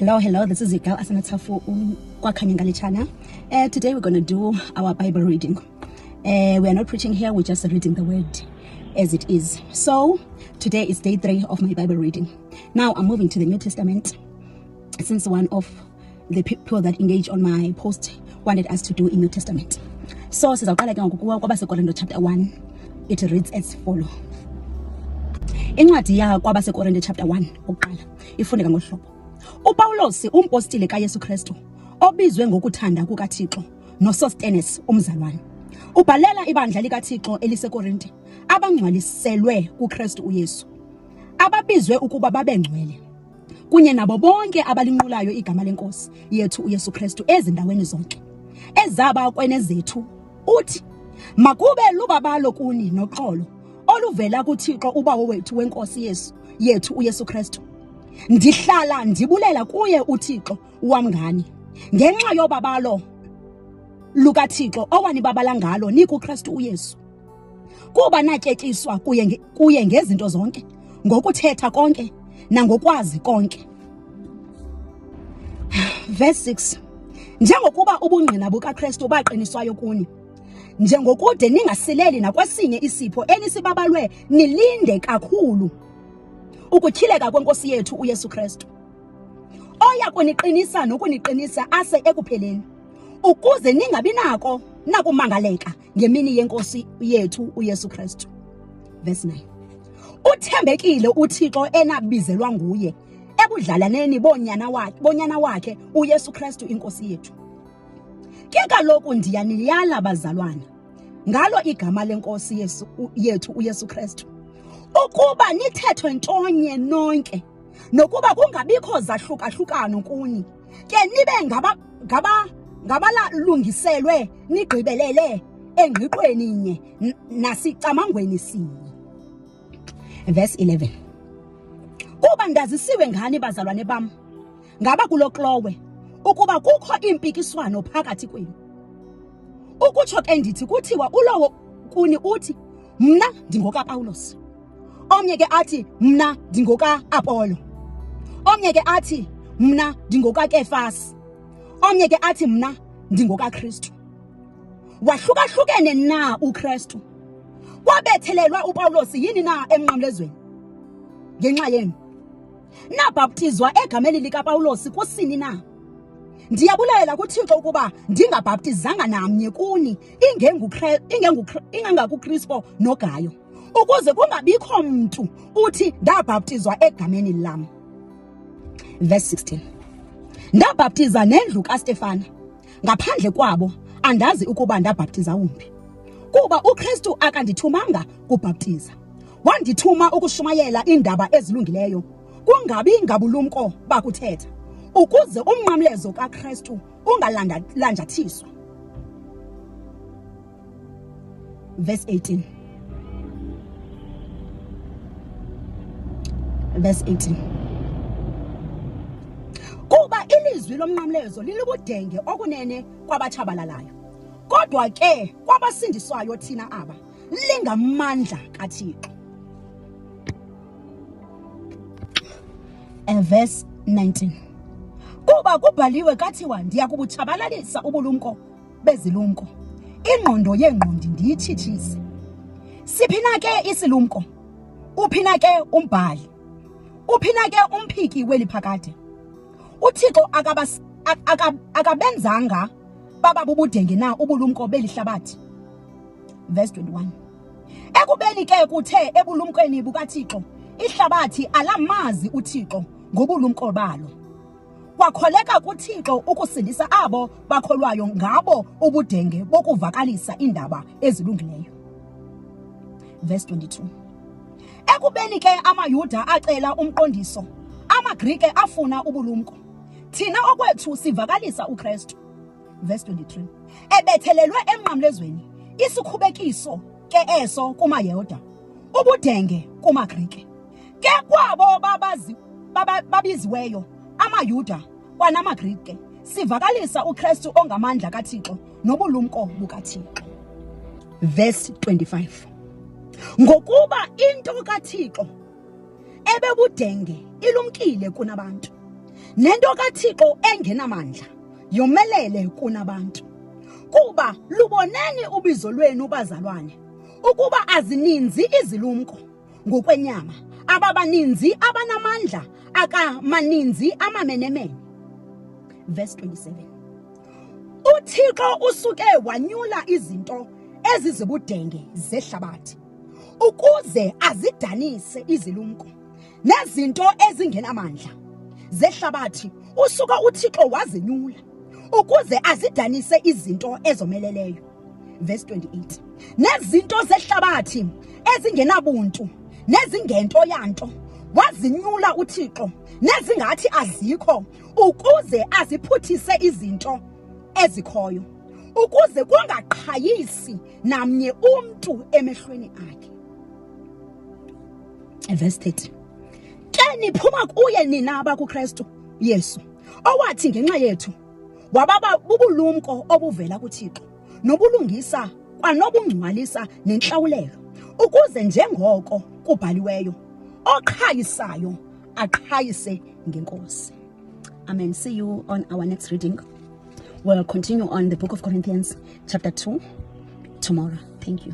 Hello, this is your girl Asanatafu Kwakanyangali channel. Today we're going to do our Bible reading. We are not preaching here, we're just reading the word as it is. So today is day 3 of my Bible reading. Now I'm moving to the New Testament, since one of the people that engage on my post wanted us to do in New Testament. So sizawuqala ke ngoku kwabaseKorinto chapter 1. It reads as follow. Incwadi yakwabaseKorinto chapter 1 oqala ifundeka ngohlobo. uPawulos umpostile kaYesu Kristu obizwe ngokuthanda kukaThixo noSostenes umzalwane ubhalela ibandla likaThixo eliseKorinte abangcwaliselwe kuKristu uYesu ababizwe ukuba babengcwele kunye nabo bonke abalinqulayo igama lenkosi yethu uYesu Kristu ezindaweni zonke ezaba kwenezethu uthi makube lubabalo kuni noxolo oluvela kuThixo ubawo wethu wenkosi yethu uYesu Kristu. Ndihlala ndibulela kuye uThixo wamngani ngenxa yobabalo lukaThixo owanibabala ngalo nikuKristu uYesu kuba natyetyiswa kuye ngezinto zonke ngokuthetha konke nangokwazi konke. Verse 6. Njengokuba ubungqina bukaKristu baqiniswayo kuni njengokude ningasileli nakwesinye isipho enisibabalwe nilinde kakhulu ukutyhileka kwenkosi yethu uYesu Kristu oya kuniqinisa nokuniqinisa ase ekupheleni ukuze ningabi nako nakumangaleka ngemini yenkosi yethu uYesu Kristu. Verse 9. Uthembekile uThixo enabizelwa nguye ebudlalaneni bonyana wakhe uYesu Kristu inkosi yethu. Ke kaloku ndiyaniyala bazalwana ngalo igama lenkosi yethu uYesu Kristu ukuba nithethwe ntonye nonke nokuba kungabikho zahlukahlukano kuni ke nibe ngabalalungiselwe nigqibelele engqiqweni nye nasicamangweni sinye. Verse 11. Kuba ndazisiwe ngani bazalwane bam ngaba kuloklowe ukuba kukho impikiswano phakathi kwenu ukutsho ke ndithi kuthiwa ulowo kuni uthi mna ndingokaPawulos omnye ke athi mna ndingokaApolo omnye ke athi mna ndingokaKefasi omnye ke athi mna ndingokaKristu. Wahlukahlukene na uKristu? Kwabethelelwa uPawulos yini na emnqamlezweni ngenxa yenu? Nabhaptizwa egameni likaPawulos kusini na? Ndiyabulela kuThixo ukuba ndingabhaptizanga namnye kuni ingengakuCrispo noGayo ukuze kungabikho mntu uthi ndabhaptizwa egameni lam. Verse 16. Ndabhaptiza nendlu kaStefana ngaphandle kwabo andazi ukuba ndabhaptiza umphi kuba uKristu akandithumanga kubhaptiza wandithuma ukushumayela indaba ezilungileyo kungabi ngabulumko bakuthetha ukuze umnqamlezo kaKristu ungalanjathiswa. Verse 18. Verse 18. Kuba ilizwi lomnqamlezo lilubudenge okunene kwabatshabalalayo kodwa ke kwabasindiswayo thina aba lingamandla kaThixo. Verse 19. Kuba kubhaliwe kathiwa ndiyakubutshabalalisa ubulumko bezilumko ingqondo yeengqondi ndiyitshitshise. Siphina ke isilumko uphina ke umbhali uphina ke umphiki weliphakade uThixo akabenzanga baba bubudenge na ubulumko belihlabathi. Verse 21. Ekubeni ke kuthe ebulumkweni bukaThixo ihlabathi alamazi uThixo ngobulumko balo kwakholeka kuThixo ukusindisa abo bakholwayo ngabo ubudenge bokuvakalisa indaba ezilungileyo. Verse 22. Ekubeni ke amaYuda acela umqondiso amaGrike afuna ubulumko thina okwethu sivakalisa uKristu. Verse 23. Ebethelelwe emnqamlezweni isikhubekiso ke eso kumaYuda ubudenge kumaGrike ke kwabo babiziweyo amaYuda kwanamaGrike sivakalisa uKristu ongamandla kaThixo nobulumko bukaThixo. Verse 25. Ngokuba into kaThixo ebebudenge ilumkile kunabantu nento kaThixo engenamandla yomelele kunabantu. Kuba luboneni ubizo lwenu bazalwane, ukuba azininzi izilumko ngokwenyama, ababaninzi abanamandla akamaninzi amamenemene. Verse 27. uThixo usuke wanyula izinto ezizibudenge zehlabathi ukuze azidanise izilumko nezinto ezingenamandla zehlabathi. Usuka uThixo wazinyula ukuze azidanise izinto ezomeleleyo. Verse 28. Nezinto zehlabathi ezingenabuntu nezingento yanto wazinyula uThixo nezingathi azikho ukuze aziphuthise izinto ezikhoyo, ukuze kungaqhayisi namnye umntu emehlweni akhe. Verse 30. Ke niphuma kuye nina abakuKristu Yesu, owathi ngenxa yethu wababa bubulumko obuvela kuThixo, nobulungisa kwanobungcwalisa nenhlawulelo, ukuze njengoko kubhaliweyo, oqhayisayo aqhayise ngenkosi. Amen. See you on our next reading. We'll continue on the book of Corinthians chapter 2 tomorrow. Thank you.